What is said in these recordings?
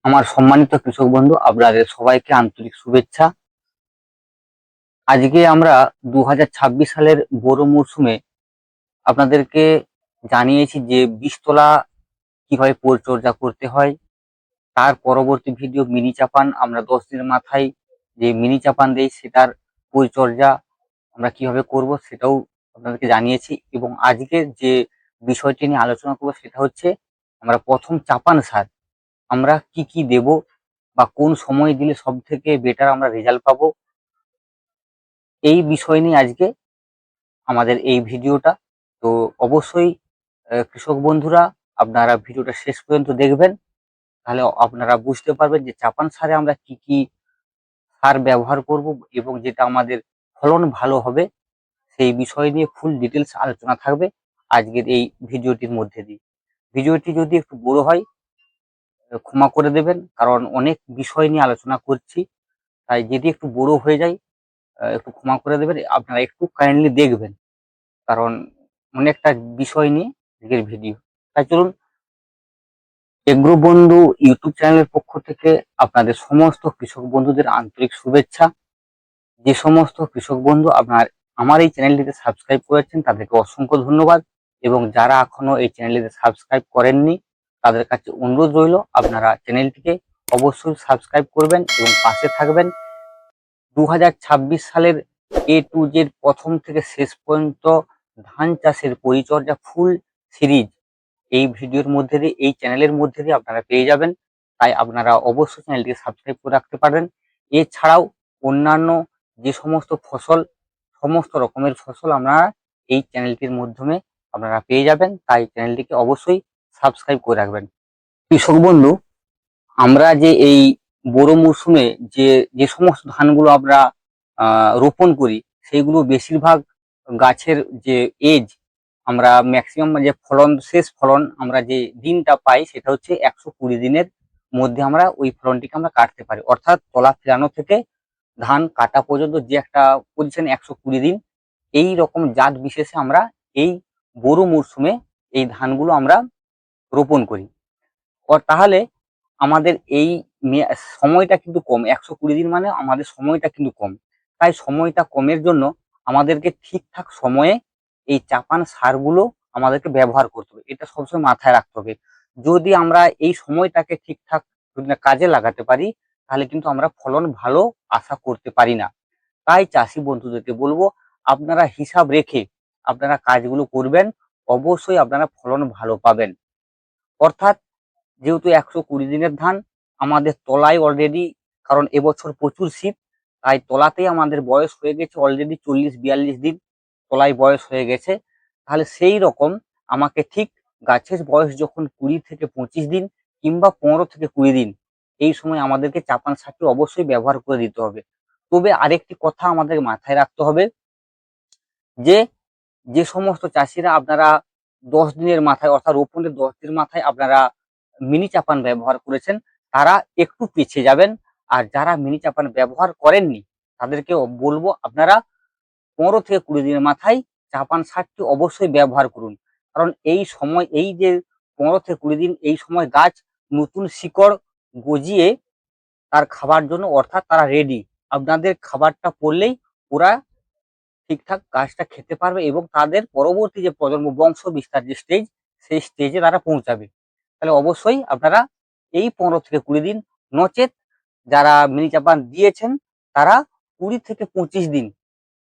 আমার সম্মানিত কৃষক বন্ধু, আপনাদের সবাইকে আন্তরিক শুভেচ্ছা। আজকে আমরা 2026 সালের বোরো মরশুমে আপনাদেরকে জানিয়েছি যে বীজতলা কিভাবে পরিচর্যা করতে হয়। তার পরবর্তী ভিডিও মিনি চাপান, আমরা 10 দিনের মাথায় যে মিনি চাপান দেই সেটার পরিচর্যা আমরা কিভাবে করব সেটাও আপনাদেরকে জানিয়েছি। এবং আজকে যে বিষয়টি নিয়ে আলোচনা করবো সেটা হচ্ছে আমরা প্রথম চাপান সার আমরা কি কি দেব বা কোন সময় দিলে সব থেকে বেটার আমরা রেজাল্ট পাবো, এই বিষয় নিয়ে আজকে আমাদের এই ভিডিওটা। তো অবশ্যই কৃষক বন্ধুরা আপনারা ভিডিওটা শেষ পর্যন্ত দেখবেন, তাহলে আপনারা বুঝতে পারবেন যে চাপান সারে আমরা কি কি সার ব্যবহার করব এবং যেটা আমাদের ফলন ভালো হবে সেই বিষয় নিয়ে ফুল ডিটেলস আলোচনা থাকবে আজকের এই ভিডিওটির মধ্যে দিয়ে। ভিডিওটি যদি একটু বড় হয় ক্ষমা করে দেবেন, কারণ অনেক বিষয় নিয়ে আলোচনা করছি, তাই যদি একটু বড় হয়ে যায় একটু ক্ষমা করে দেবেন, আপনারা একটু কাইন্ডলি দেখবেন, কারণ অনেকটা বিষয় নিয়ে আজকের ভিডিও। তাই চলুন, এগ্রো বন্ধু ইউটিউব চ্যানেলের পক্ষ থেকে আপনাদের সমস্ত কৃষক বন্ধুদের আন্তরিক শুভেচ্ছা। যে সমস্ত কৃষক বন্ধু আমার এই চ্যানেলটিতে সাবস্ক্রাইব করেছেন তাদেরকে অসংখ্য ধন্যবাদ, এবং যারা এখনো এই চ্যানেলটিতে সাবস্ক্রাইব করেননি তাদের কাছে অনুরোধ রইল আপনারা চ্যানেলটিকে অবশ্যই সাবস্ক্রাইব করবেন এবং পাশে থাকবেন। 2026 সালের A to Z প্রথম থেকে শেষ পর্যন্ত ধান চাষের পরিচর্যা ফুল সিরিজ এই ভিডিওর মধ্যে দিয়ে, এই চ্যানেলের মধ্যে দিয়ে আপনারা পেয়ে যাবেন। তাই আপনারা অবশ্যই চ্যানেলটিকে সাবস্ক্রাইব করে রাখতে পারেন। এছাড়াও অন্যান্য যে সমস্ত ফসল, সমস্ত রকমের ফসল আপনারা এই চ্যানেলটির মাধ্যমে আপনারা পেয়ে যাবেন, তাই চ্যানেলটিকে অবশ্যই সাবস্ক্রাইব করে রাখবেন। কৃষক বন্ধু, আমরা যে এই বোরো মরশুমে যে যে সমস্ত ধানগুলো আমরা রোপণ করি সেইগুলো বেশিরভাগ গাছের যে এজ, আমরা ম্যাক্সিমাম যে ফলন, শেষ ফলন আমরা যে দিনটা পাই সেটা হচ্ছে 120 দিনের মধ্যে আমরা ওই ফলনটিকে আমরা কাটতে পারি। অর্থাৎ তলা ফেরানো থেকে ধান কাটা পর্যন্ত যে একটা পজিশন 120 দিন, এই রকম জাত বিশেষে আমরা এই বোরো মরশুমে এই ধানগুলো আমরা রোপণ করি। তাহলে আমাদের এই সময়টা কিন্তু কম, 120 দিন মানে আমাদের সময়টা কিন্তু কম। তাই সময়টা কমের জন্য আমাদেরকে ঠিকঠাক সময়ে এই চাপান সারগুলো আমাদেরকে ব্যবহার করতে হবে, এটা সবসময় মাথায় রাখতে হবে। যদি আমরা এই সময়টাকে ঠিকঠাক যদি না কাজে লাগাতে পারি তাহলে কিন্তু আমরা ফলন ভালো আশা করতে পারি না। তাই চাষি বন্ধুদেরকে বলবো আপনারা হিসাব রেখে আপনারা কাজগুলো করবেন, অবশ্যই আপনারা ফলন ভালো পাবেন। অর্থাৎ যেহেতু 120 দিনের ধান, আমাদের তলায় অলরেডি, কারণ এবছর প্রচুর শীত, তাই তলাতেই আমাদের বয়স হয়ে গেছে অলরেডি 40-42 দিন তলায় বয়স হয়ে গেছে। তাহলে সেই রকম আমাকে ঠিক গাছের বয়স যখন 20 থেকে 25 দিন কিংবা 15 থেকে 20 দিন, এই সময় আমাদেরকে চাপান সারটি অবশ্যই ব্যবহার করে দিতে হবে। তবে আরেকটি কথা আমাদের মাথায় রাখতে হবে যে যে সমস্ত চাষিরা আপনারা 10 দিনের মাথায় অর্থাৎ রোপণের 10 দিনের মাথায় আপনারা মিনি চাপান ব্যবহার করেছেন তারা একটু পিছিয়ে যাবেন। আর যারা মিনি চাপান ব্যবহার করেননি তাদেরকে বলবো আপনারা 15 থেকে 20 দিনের মাথায় চাপান সারটি অবশ্যই ব্যবহার করুন। কারণ এই সময়, এই যে 15 থেকে 20 দিন, এই সময় গাছ নতুন শিকড় গজিয়ে তার খাবার জন্য, অর্থাৎ তারা রেডি। আপনাদের খাবারটা পড়লেই ওরা ঠিকঠাক গাছটা খেতে পারবে এবং তাদের পরবর্তী যে প্রজন্ম, বংশ বিস্তার যে স্টেজ, সেই স্টেজে তারা পৌঁছাবে। তাহলে অবশ্যই আপনারা এই 15 থেকে 20 দিন, নচেত যারা মিনি চাপান দিয়েছেন তারা 20 থেকে 25 দিন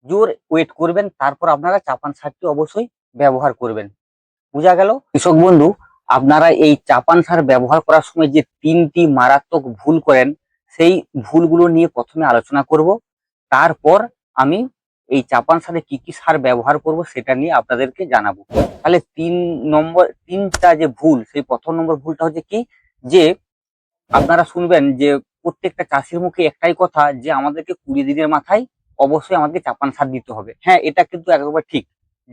জোর ওয়েট করবেন, তারপর আপনারা চাপান সারটি অবশ্যই ব্যবহার করবেন। বোঝা গেল? কৃষক বন্ধু, আপনারা এই চাপান সার ব্যবহার করার সময় যে 3টি মারাত্মক ভুল করেন সেই ভুলগুলো নিয়ে প্রথমে আলোচনা করব, তারপর আমি এই চাপান সারে কি কি সার ব্যবহার করব সেটা নিয়ে আপনাদেরকে জানাবো। তাহলে 3টা যে ভুল, সেই প্রথম নম্বর ভুলটা হচ্ছে কি, যে আপনারা শুনবেন যে প্রত্যেকটা চাষির মুখে একটাই কথা যে আমাদেরকে 20 দিনের মাথায় অবশ্যই আমাদেরকে চাপান সার দিতে হবে। হ্যাঁ, এটা কিন্তু একেবারে ঠিক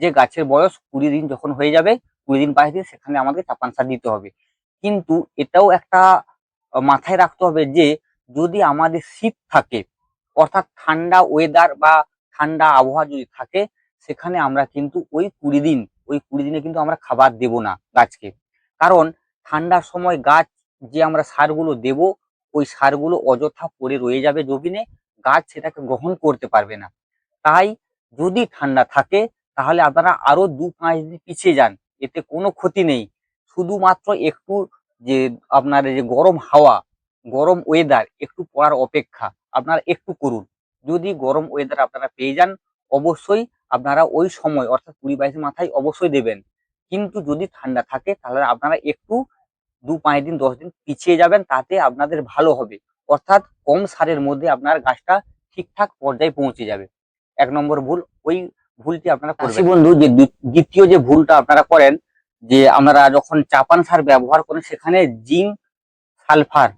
যে গাছের বয়স 20 দিন যখন হয়ে যাবে, 20 দিন 22 দিন, সেখানে আমাদের চাপান সার দিতে হবে। কিন্তু এটাও একটা মাথায় রাখতে হবে যে যদি আমাদের শীত থাকে, অর্থাৎ ঠান্ডা ওয়েদার বা ঠান্ডা আবহাওয়া যদি থাকে, সেখানে আমরা কিন্তু ওই 20 দিনে কিন্তু আমরা খাবার দেব না গাছকে। কারণ ঠান্ডার সময় গাছ যে আমরা সারগুলো দেব, ওই সারগুলো অযথা পড়ে রয়ে যাবে জমিনে, গাছ সেটাকে গ্রহণ করতে পারবে না। তাই যদি ঠান্ডা থাকে তাহলে আপনারা আরো 2-5 দিন পিছিয়ে যান, এতে কোনো ক্ষতি নেই। শুধুমাত্র একটু যে আপনার এই যে গরম হাওয়া, গরম ওয়েদার একটু পড়ার অপেক্ষা আপনারা একটু করুন। যদি গরম ওয়েদার আপনারা পেয়ে যান, অবশ্যই আপনারা ওই সময় অর্থাৎ 20-22 মাথায় অবশ্যই দেবেন। কিন্তু যদি ঠান্ডা থাকে তাহলে আপনারা একটু 2-5 দিন 10 দিন পিছিয়ে যাবেন, তাতে আপনাদের ভালো হবে। অর্থাৎ কম সারের মধ্যে আপনার গাছটা ঠিকঠাক পর্যায়ে পৌঁছে যাবে। 1 নম্বর ভুল, ওই ভুলটি আপনারা করবেন। চাষী বন্ধু, যে দ্বিতীয় যে ভুলটা আপনারা করেন, যে আপনারা যখন চাপান সার ব্যবহার করেন সেখানে জিঙ্ক সালফার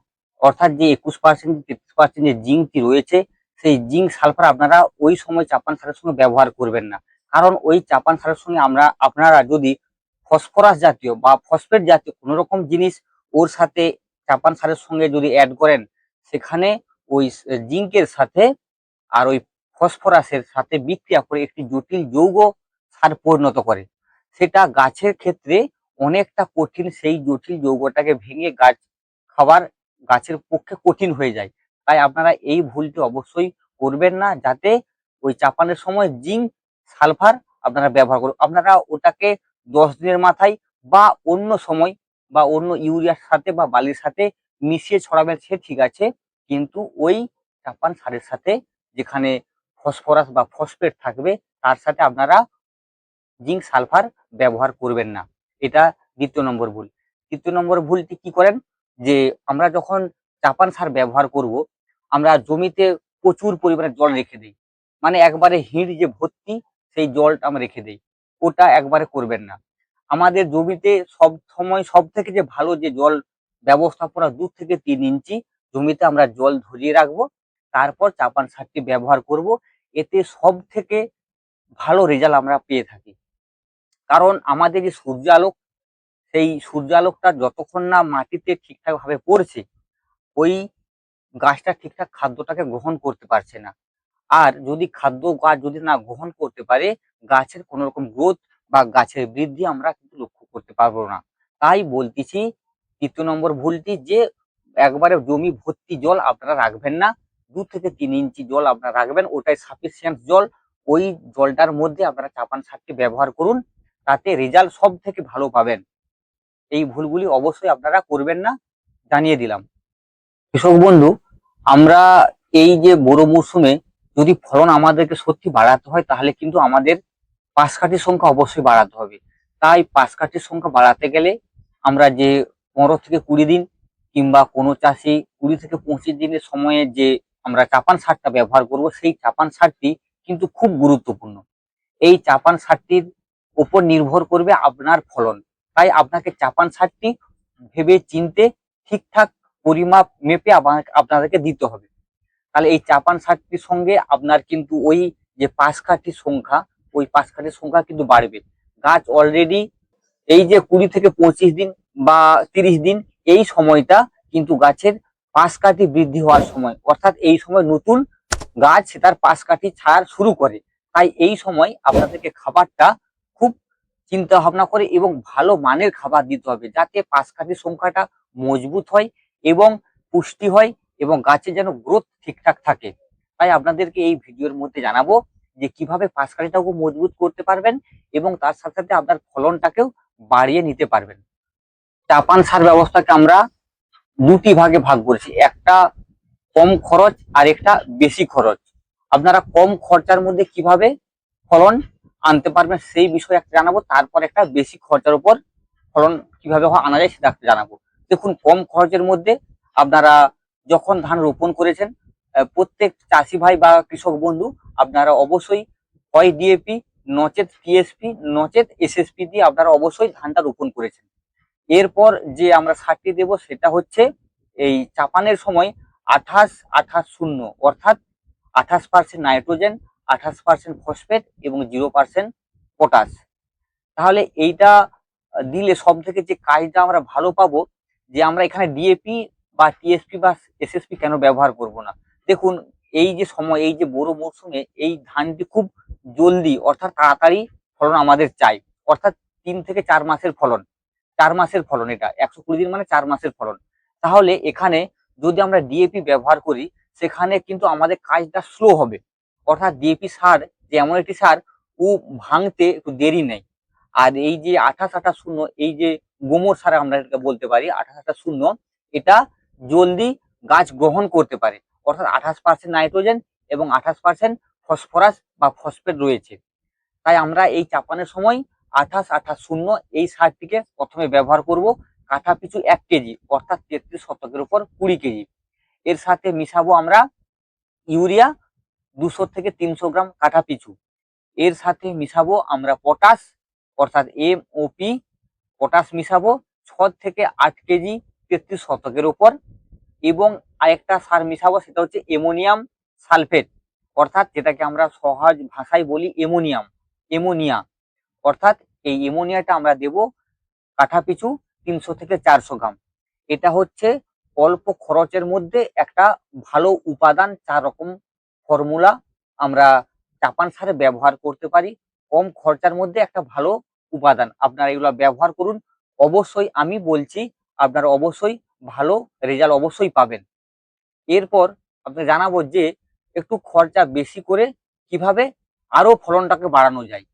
অর্থাৎ যে 21% 33% যে জিঙ্কটি রয়েছে, সেই জিঙ্ক সালফার আপনারা ওই সময় চাপান সারের সঙ্গে ব্যবহার করবেন না। কারণ ওই চাপান সারের সঙ্গে আপনারা যদি ফসফরাস জাতীয় বা ফসফেট জাতীয় কোনো রকম জিনিস ওর সাথে চাপান সারের সঙ্গে যদি অ্যাড করেন, সেখানে ওই জিঙ্কের সাথে আর ওই ফসফরাসের সাথে বিক্রিয়া করে একটি জটিল যৌগ সার পরিণত করে। সেটা গাছের ক্ষেত্রে অনেকটা কঠিন, সেই জটিল যৌগটাকে ভেঙে গাছ খাবার গাছের পক্ষে কঠিন হয়ে যায়। তাই আপনারা এই ভুলটি অবশ্যই করবেন না, যাতে ওই চাপানের সময় জিঙ্ক সালফার আপনারা ব্যবহার করুন। আপনারা ওটাকে 10 দিনের মাথায় বা অন্য সময় বা অন্য ইউরিয়ার সাথে বা বালির সাথে মিশিয়ে ছড়াবেন, সে ঠিক আছে। কিন্তু ওই চাপান সারের সাথে যেখানে ফসফরাস বা ফসফেট থাকবে তার সাথে আপনারা জিঙ্ক সালফার ব্যবহার করবেন না। এটা 2য় নম্বর ভুল। 3য় নম্বর ভুলটি কি করেন, যে আমরা যখন চাপান সার ব্যবহার করব, আমরা জমিতে প্রচুর পরিমাণে জল রেখে দিই। মানে একবারে হিড় যে ভর্তি সেই জলটা আমরা রেখে দিই, ওটা একবারে করবেন না। আমাদের জমিতে সব সময় সব থেকে যে ভালো যে জল ব্যবস্থাপনা 2 থেকে 3 ইঞ্চি জমিতে আমরা জল ধরিয়ে রাখবো, তারপর চাপান সারটি ব্যবহার করব। এতে সব থেকে ভালো রেজাল্ট আমরা পেয়ে থাকি। কারণ আমাদের যে সূর্যালোক, সেই সূর্যালোকটা যতক্ষণ না মাটিতে ঠিকঠাক ভাবে পড়ছে, ওই গাছটা ঠিকঠাক খাদ্যটাকে গ্রহণ করতে পারছে না। আর যদি খাদ্য গাছ যদি না গ্রহণ করতে পারে, গাছের কোনো রকম গ্রোথ বা গাছের বৃদ্ধি আমরা কিন্তু লক্ষ্য করতে পারবো না। তাই বলতেছি 3য় নম্বর ভুলটি, যে একবারে জমি ভর্তি জল আপনারা রাখবেন না। 2 থেকে 3 ইঞ্চি জল আপনারা রাখবেন, ওটাই সাফিসিয়েন্ট জল। ওই জলটার মধ্যে আপনারা চাপান সারটি ব্যবহার করুন, তাতে রেজাল্ট সব থেকে ভালো পাবেন। এই ভুলগুলি অবশ্যই আপনারা করবেন না, জানিয়ে দিলাম। কৃষক বন্ধু, আমরা এই যে বড় মৌসুমে যদি ফলন আমাদেরকে সত্যি বাড়াতে হয়, তাহলে কিন্তু আমাদের পাশ কাঠির সংখ্যা অবশ্যই বাড়াতে হবে। তাই পাশ কাঠির সংখ্যা বাড়াতে গেলে আমরা যে 15 থেকে 20 দিন কিংবা কোনো চাষি 20 থেকে 25 দিনের সময়ে যে আমরা চাপান সারটা ব্যবহার করব, সেই চাপান সারটি কিন্তু খুব গুরুত্বপূর্ণ। এই চাপান সারটির উপর নির্ভর করবে আপনার ফলন। তাই আপনাকে চাপান সারটি ভেবে চিনতে ঠিকঠাক পরিমাপ মেপে আপনাদেরকে দিতে হবে। তাহলে এই চাপান সারটির সঙ্গে আপনার কিন্তু ওই যে পাশ কাঠির সংখ্যা, ওই পাশ কাঠির সংখ্যা কিন্তু বাড়বে। গাছ অলরেডি এই যে 20 থেকে 25 দিন বা 30 দিন, এই সময়টা কিন্তু গাছের পাশ কাঠি বৃদ্ধি হওয়ার সময়, অর্থাৎ এই সময় নতুন গাছ তার পাশ কাঠি ছাড়া শুরু করে। তাই এই সময় আপনাদেরকে খাবারটা খুব চিন্তা ভাবনা করে এবং ভালো মানের খাবার দিতে হবে, যাতে পাশ কাঠির সংখ্যাটা মজবুত হয় এবং পুষ্টি হয় এবং গাছের যেন গ্রোথ ঠিকঠাক থাকে। তাই আপনাদেরকে এই ভিডিওর মধ্যে জানাবো যে কিভাবে পাশ কাঠিটাকে মজবুত করতে পারবেন এবং তার সাথে সাথে আপনার ফলনটাকেও বাড়িয়ে নিতে পারবেন। চাপান সার ব্যবস্থাকে আমরা 2টি ভাগে ভাগ করেছি, একটা কম খরচ আর একটা বেশি খরচ। আপনারা কম খরচার মধ্যে কিভাবে ফলন আনতে পারবেন সেই বিষয়ে একটা জানাবো, তারপর একটা বেশি খরচার উপর ফলন কিভাবে আনা যায় সেটা একটা জানাবো। দেখুন, কম খরচের মধ্যে আপনারা যখন ধান রোপণ করেছেন, প্রত্যেক চাষি ভাই বা কৃষক বন্ধু আপনারা অবশ্যই হয় ডিএপি, নচেত টিএসপি, নচেত এসএসপি দিয়ে আপনারা অবশ্যই ধানটা রোপণ করেছেন। এরপর যে আমরা সারটি দেব সেটা হচ্ছে এই চাপানের সময় 28-28-0, অর্থাৎ 28% নাইট্রোজেন, 28% ফসফেট এবং 0% পটাশ। তাহলে এইটা দিলে সব থেকে যে কাজটা আমরা ভালো পাবো, যে আমরা এখানে ডিএপি বা টিএসপি বা এসএসপি কেন ব্যবহার করব না। দেখুন, এই যে সময়, এই যে বড় মৌসুমে এই ধানটি খুব জলদি অর্থাৎ তাড়াতাড়ি ফলন আমাদের চাই, অর্থাৎ 3 থেকে 4 মাসের ফলন। 4 মাসের ফলন, এটা 120 দিন মানে 4 মাসের ফলন। তাহলে এখানে যদি আমরা ডিএপি ব্যবহার করি সেখানে কিন্তু আমাদের কাজটা স্লো হবে। অর্থাৎ ডিএপি সার যে এমন একটি সার, ও ভাঙতে একটু দেরি নেই। আর এই যে 28-28-0, এই যে গোমর সার আমরা এটাকে বলতে পারি 28-28-0, এটা জলদি গাছ গ্রহণ করতে পারে। অর্থাৎ 28% নাইট্রোজেন এবং 28% ফসফরাস বা ফসফেট রয়েছে। তাই আমরা এই চাপানোর সময় 28-28-0 এই সারটিকে প্রথমে ব্যবহার করব কাঠা পিছু 1 কেজি, অর্থাৎ 33 শতকের উপর 20 কেজি। এর সাথে মিশাবো আমরা ইউরিয়া 200 থেকে 300 গ্রাম কাঠা পিছু। এর সাথে মিশাবো আমরা পটাশ, অর্থাৎ MOP পটাশ মিশাবো 6 থেকে 8 কেজি 33 শতকের উপর। এবং আরেকটা সার মিশাবো, সেটা হচ্ছে অ্যামোনিয়াম সালফেট, অর্থাৎ যেটাকে আমরা সহজ ভাষায় বলি অ্যামোনিয়া। অর্থাৎ এই অ্যামোনিয়াটা আমরা দেব কাঠা পিছু 300 থেকে 400 গ্রাম। এটা হচ্ছে অল্প খরচের মধ্যে একটা ভালো উপাদান। 4 রকম ফর্মুলা আমরা চাপান সারে ব্যবহার করতে পারি। কম খরচার মধ্যে একটা ভালো উপাদান, আপনারা এগুলো ব্যবহার করুন। অবশ্যই আমি বলছি, আপনারা অবশ্যই ভালো রেজাল্ট অবশ্যই পাবেন। এরপর আপনাকে জানাবো যে একটু খরচা বেশি করে কিভাবে আরো ফলনটাকে বাড়ানো যায়।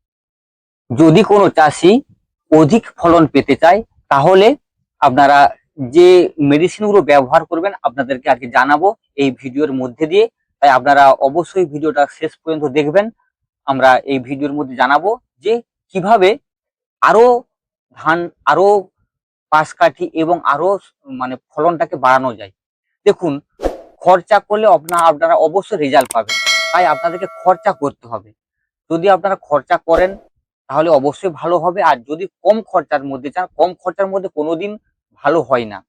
যদি কোনো চাষি অধিক ফলন পেতে চায় তাহলে আপনারা যে মেডিসিনগুলো ব্যবহার করবেন আপনাদেরকে আজকে জানাবো এই ভিডিওর মধ্যে দিয়ে। তাই আপনারা অবশ্যই ভিডিওটা শেষ পর্যন্ত দেখবেন। আমরা এই ভিডিওর মধ্যে জানাবো যে কিভাবে আরো ধান, আরো পাশ কাঠি এবং আরো মানে ফলনটাকে বাড়ানো যায়। দেখুন, খরচা করলে আপনারা অবশ্যই রেজাল্ট পাবেন। তাই আপনাদেরকে খরচা করতে হবে। যদি আপনারা খরচা করেন তাহলে অবশ্যই ভালো হবে। আর যদি কম খরচার মধ্যে চান, কম খরচার মধ্যে কোনোদিন ভালো হয় না।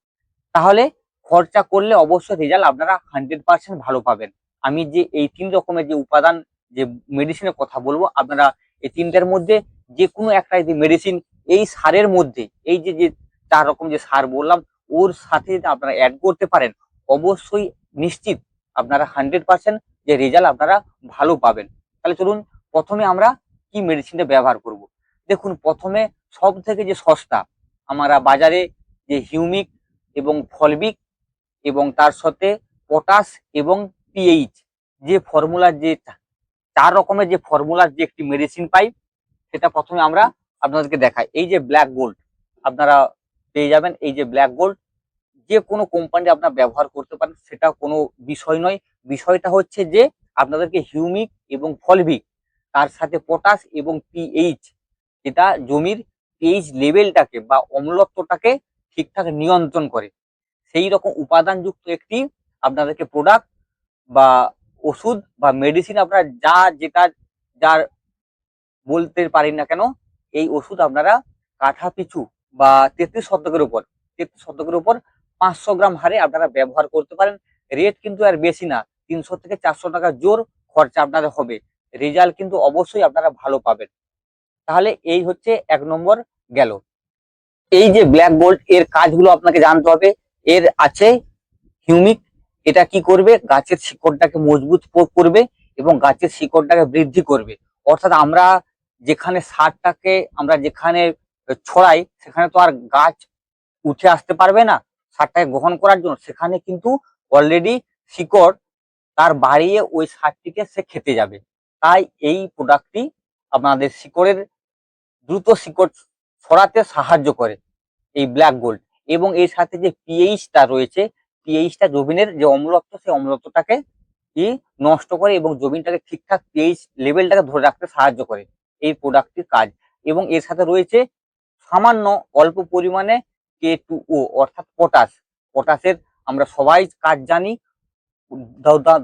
তাহলে খরচা করলে অবশ্যই রেজাল্ট আপনারা 100% ভালো পাবেন। আমি যে এই 3 রকমের যে উপাদান, যে মেডিসিনের কথা বলবো, আপনারা এই 3টার মধ্যে যে কোনো একটা যদি মেডিসিন এই সারের মধ্যে, এই যে যে 4 রকম যে সার বললাম, ওর সাথে যদি আপনারা অ্যাড করতে পারেন, অবশ্যই নিশ্চিত আপনারা 100% যে রেজাল্ট আপনারা ভালো পাবেন। তাহলে চলুন প্রথমে আমরা কি মেডিসিনটা ব্যবহার করব। দেখুন, প্রথমে সব থেকে যে সস্তা আমরা বাজারে যে হিউমিক এবং ফলবিক এবং তার সাথে পটাশ এবং পিএইচ, যে ফর্মুলার যে 4 রকমের যে ফর্মুলার যে একটি মেডিসিন পাই, সেটা প্রথমে আমরা আপনাদেরকে দেখাই। এই যে ব্ল্যাক গোল্ড আপনারা পেয়ে যাবেন, এই যে ব্ল্যাক গোল্ড যে কোনো কোম্পানি আপনারা ব্যবহার করতে পারেন, সেটা কোনো বিষয় নয়। বিষয়টা হচ্ছে যে আপনাদেরকে হিউমিক এবং ফলভিক, তার সাথে পটাশ এবং পিএইচ, যেটা জমির পিএইচ লেভেলটাকে বা অম্লত্বটাকে ঠিকঠাক নিয়ন্ত্রণ করে, সেই রকম উপাদানযুক্ত একটি আপনাদেরকে প্রোডাক্ট বা ওষুধ বা মেডিসিন, আপনারা যেটা যার বলতে পারি না কেন, এই ওষুধ আপনারা কাঠা পিছু বা 33 শতকের উপর 500 গ্রাম হারে আপনারা ব্যবহার করতে পারেন। রেট কিন্তু আর বেশি না, 300 থেকে 400 টাকা জোর খরচা আপনাদের হবে। রেজাল্ট কিন্তু অবশ্যই আপনারা ভালো পাবেন। তাহলে এই হচ্ছে 1 নম্বর গেল। এই যে ব্ল্যাক গোল্ড, এর কাজগুলো আপনাকে জানতে হবে। এর আছে হিউমিক, এটা কি করবে, গাছের শিকড়টাকে মজবুত করবে এবং গাছের শিকড়টাকে বৃদ্ধি করবে। অর্থাৎ আমরা যেখানে সারটাকে আমরা যেখানে ছড়াই, সেখানে তো আর গাছ উঠে আসতে পারবে না সারটাকে গ্রহণ করার জন্য, সেখানে কিন্তু অলরেডি শিকড় তার বাড়িয়ে ওই সারটিকে সে খেতে যাবে। তাই এই প্রোডাক্টটি আপনাদের শিকড়ের দ্রুত শিকড় ছড়াতে সাহায্য করে, এই ব্ল্যাক গোল্ড। এবং এর সাথে যে পিএইচটা রয়েছে, পিএইচটা জমিনের যে অম্লত্ব, সেই অম্লত্বটাকে কি নষ্ট করে এবং জমিনটাকে ঠিকঠাক পিএইচ লেভেলটাকে ধরে রাখতে সাহায্য করে এই প্রোডাক্টটির কাজ। এবং এর সাথে রয়েছে সামান্য অল্প পরিমাণে K2O, অর্থাৎ পটাশ। পটাশের আমরা সবাই কাজ জানি,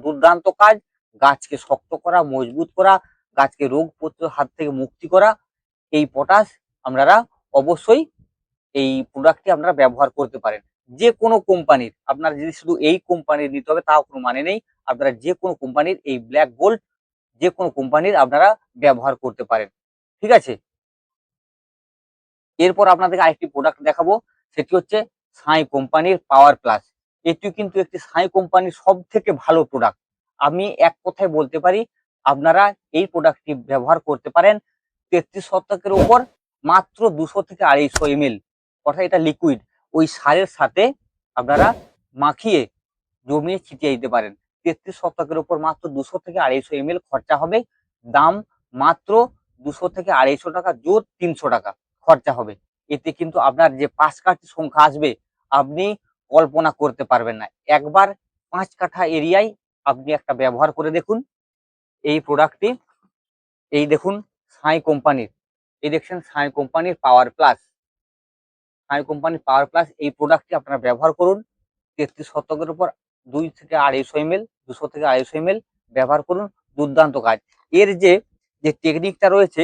দুর্দান্ত কাজ, গাছকে শক্ত করা, মজবুত করা, গাছকে রোগ প্রতিরোধ হাত থেকে মুক্তি করা। এই পটাশ আপনারা অবশ্যই এই প্রোডাক্টটি আপনারা ব্যবহার করতে পারেন যে কোনো কোম্পানির। আপনার যদি শুধু এই কোম্পানির নিতে হবে তাও কোনো মানে নেই, আপনারা যে কোনো কোম্পানির এই ব্ল্যাক গোল্ড যে কোনো কোম্পানির আপনারা ব্যবহার করতে পারেন। ঠিক আছে, এরপর আপনাদেরকে আরেকটি প্রোডাক্ট দেখাবো, সেটি হচ্ছে সাই কোম্পানির পাওয়ার প্লাস। এটি কিন্তু একটি সাই কোম্পানির সব থেকে ভালো প্রোডাক্ট। আমি এক কথায় বলতে পারি, আপনারা এই প্রোডাক্টটি ব্যবহার করতে পারেন 33 শতকের উপর মাত্র 200 থেকে 250 ml, অর্থাৎ এটা লিকুইড। ওই সারের সাথে আপনারা মাখিয়ে জমিয়ে ছিটিয়ে দিতে পারেন। 33 শতকের উপর মাত্র 200 থেকে 250 ml খরচা হবে। দাম মাত্র 200 থেকে 250 টাকা, জোর 300 টাকা খরচা হবে। এতে কিন্তু আপনার যে 5 কাঠি সংখ্যা আসবে আপনি কল্পনা করতে পারবেন না। একবার 5 কাঠা এরিয়ায় আপনি একটা ব্যবহার করে দেখুন এই প্রোডাক্টটি। এই দেখুন সাই কোম্পানির, এই দেখছেন সাই কোম্পানির পাওয়ার প্লাস, সাই কোম্পানির পাওয়ার প্লাস এই প্রোডাক্টটি আপনারা ব্যবহার করুন। 33 শতকের উপর 2 থেকে 250 ml, 200 থেকে 250 ml ব্যবহার করুন। দুর্দান্ত কাজ। এর যে টেকনিকটা রয়েছে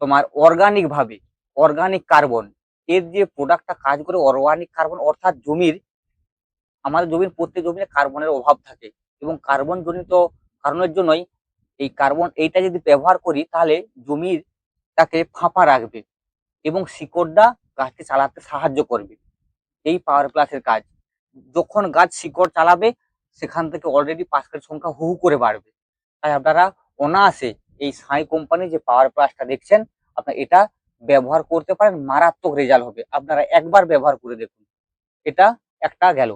তোমার অর্গানিক ভাবে, অর্গানিক কার্বন, এর যে প্রোডাক্টটা কাজ করে অর্গানিক কার্বন, অর্থাৎ আমাদের জমির প্রত্যেক জমিতে কার্বনের অভাব থাকে এবং কার্বন জনিত কারণের জন্যই এই কার্বন এইটা যদি ব্যবহার করি তাহলে জমির তাকে ফাঁপা রাখবে এবং শিকড়টা গাছকে চালাতে সাহায্য করবে। এই পাওয়ার প্লাসের কাজ, যখন গাছ শিকড় চালাবে সেখান থেকে অলরেডি পাঁচকাঠি সংখ্যা হু হু করে বাড়বে। তাই আপনারা অনায়াসে এই সাই কোম্পানির যে পাওয়ার প্লাসটা দেখছেন আপনারা এটা ব্যবহার করতে পারেন, মারাত্মক রেজাল্ট হবে। আপনারা একবার ব্যবহার করে দেখুন। এটা একটা গেল।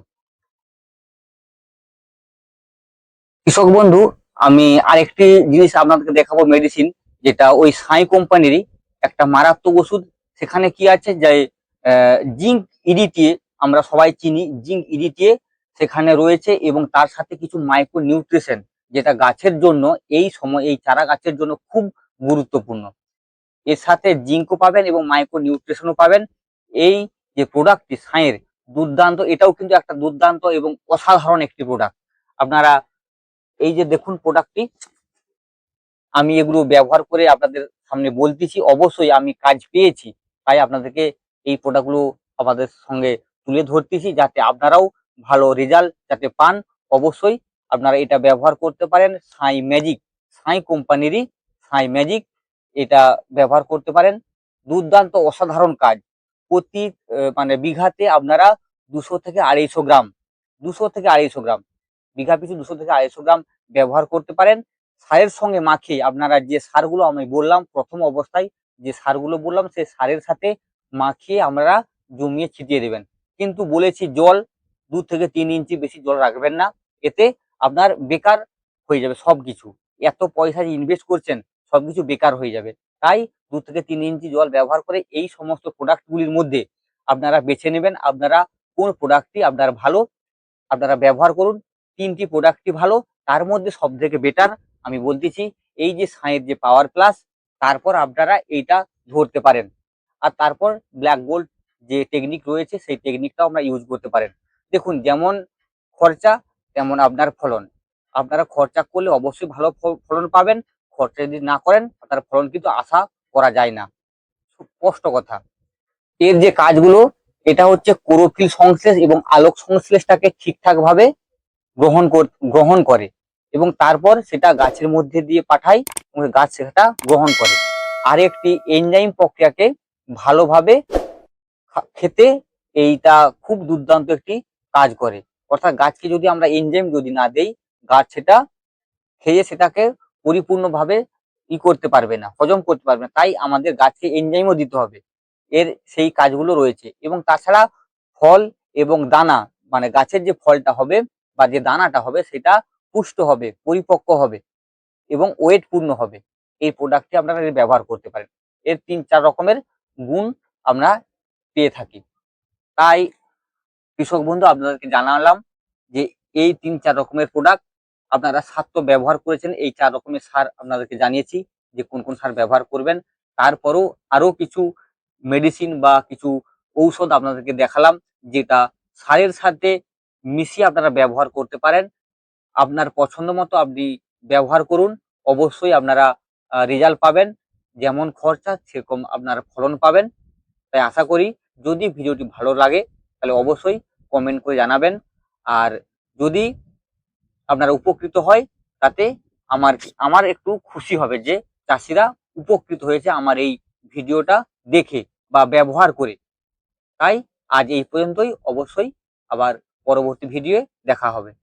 কৃষক বন্ধু, আমি আরেকটি জিনিস আপনাদেরকে দেখাবো, মেডিসিন, যেটা ওই সাই কোম্পানিরই একটা মারাত্মক ওষুধ। সেখানে কি আছে যে জিঙ্ক ইডিটিএ, আমরা সবাই চিনি জিঙ্ক ইডিটিএ সেখানে রয়েছে এবং তার সাথে কিছু মাইক্রো নিউট্রিশন, যেটা গাছের জন্য এই সময় এই চারা গাছের জন্য খুব গুরুত্বপূর্ণ। এর সাথে জিঙ্কও পাবেন এবং মাইক্রো নিউট্রিশনও পাবেন। এই যে প্রোডাক্টটি সাঁয়ের দুর্দান্ত, এটাও কিন্তু একটা দুর্দান্ত এবং অসাধারণ একটি প্রোডাক্ট। আপনারা এই যে দেখুন প্রোডাক্টটি, আমি এগুলো ব্যবহার করে আপনাদের সামনে বলতেছি, অবশ্যই আমি কাজ পেয়েছি তাই আপনাদেরকে এই প্রোডাক্টগুলো আমাদের সঙ্গে তুলে ধরতেছি যাতে আপনারাও ভালো রেজাল্ট যাতে পান। অবশ্যই আপনারা এটা ব্যবহার করতে পারেন। সাই ম্যাজিক, সাই কোম্পানিরই সাই ম্যাজিক, এটা ব্যবহার করতে পারেন। দুর্দান্ত অসাধারণ কাজ। প্রতি মানে বিঘাতে আপনারা 200 থেকে 250 গ্রাম, 200 থেকে 250 গ্রাম, বিঘা পিছু 200 থেকে 250 গ্রাম ব্যবহার করতে পারেন। সারের সঙ্গে মাখিয়ে আপনারা যে সারগুলো আমি বললাম প্রথম অবস্থায়, যে সারগুলো বললাম সেই সারের সাথে মাখিয়ে আমরা জমিয়ে ছিটিয়ে দেবেন। কিন্তু বলেছি জল 2 থেকে 3 ইঞ্চি বেশি জল রাখবেন না, এতে আপনার বেকার হয়ে যাবে সবকিছু। এত পয়সা যে ইনভেস্ট করছেন সবকিছু বেকার হয়ে যাবে। তাই 2 থেকে 3 ইঞ্চি জল ব্যবহার করে এই সমস্ত প্রোডাক্টগুলির মধ্যে আপনারা বেছে নেবেন আপনারা কোন প্রোডাক্টটি আপনার ভালো, আপনারা ব্যবহার করুন। 3টি প্রোডাক্টই ভালো, তার মধ্যে সব থেকে বেটার আমি বলতেছি এই যে সাঁয়ের যে পাওয়ার প্লাস, তারপর আপনারা এইটা ধরতে পারেন। আর তারপর ব্ল্যাক গোল্ড যে টেকনিক রয়েছে সেই টেকনিকটাও আমরা ইউজ করতে পারেন। দেখুন যেমন খরচা তেমন আপনার ফলন। আপনারা খরচা করলে অবশ্যই ভালো ফলন পাবেন, খরচা যদি না করেন তার ফলন কিন্তু আশা করা যায় না, স্পষ্ট কথা। এর যে কাজগুলো, এটা হচ্ছে ক্লোরোফিল সংশ্লেষ এবং আলোক সংশ্লেষটাকে ঠিকঠাক ভাবে গ্রহণ করে এবং তারপর সেটা গাছের মধ্যে দিয়ে পাঠায় এবং গাছ সেটা গ্রহণ করে। আর একটি এনজাইম প্রক্রিয়াকে ভালোভাবে খেতে এইটা খুব দুর্দান্ত একটি কাজ করে। অর্থাৎ গাছকে যদি আমরা এনজাইম যদি না দেই, গাছ সেটা খেয়ে সেটাকে পরিপূর্ণভাবে করতে পারবে না, হজম করতে পারবে না। তাই আমাদের গাছকে এনজাইমও দিতে হবে। এর সেই কাজগুলো রয়েছে এবং তাছাড়া ফল এবং দানা, মানে গাছের যে ফলটা হবে বা যে দানাটা হবে সেটা পুষ্ট হবে, পরিপক্ক হবে এবং ওয়েট পূর্ণ হবে। এই প্রোডাক্টটি আপনারা ব্যবহার করতে পারেন। এর 3-4 রকমের গুণ আমরা পেয়ে থাকি। তাই কৃষক বন্ধু আপনাদেরকে জানালাম যে এই 3-4 রকমের প্রোডাক্ট আপনারা সার তো ব্যবহার করেছেন, এই 4 রকমের সার আপনাদেরকে জানিয়েছি যে কোন কোন সার ব্যবহার করবেন। তারপরেও আরো কিছু মেডিসিন বা কিছু ঔষধ আপনাদেরকে দেখালাম যেটা সারের সাথে মিশিয়ে আপনারা ব্যবহার করতে পারেন। আপনার পছন্দ মতো আপনি ব্যবহার করুন, অবশ্যই আপনারা রেজাল্ট পাবেন। যেমন খরচা সেরকম আপনার ফলন পাবেন। তাই আশা করি যদি ভিডিওটি ভালো লাগে তাহলে অবশ্যই কমেন্ট করে জানাবেন। আর যদি আপনারা উপকৃত হয় তাতে আমার আমার একটু খুশি হবে যে চাষিরা উপকৃত হয়েছে আমার এই ভিডিওটা দেখে বা ব্যবহার করে। তাই আজ এই পর্যন্তই, অবশ্যই আবার পরবর্তী ভিডিওয়ে দেখা হবে।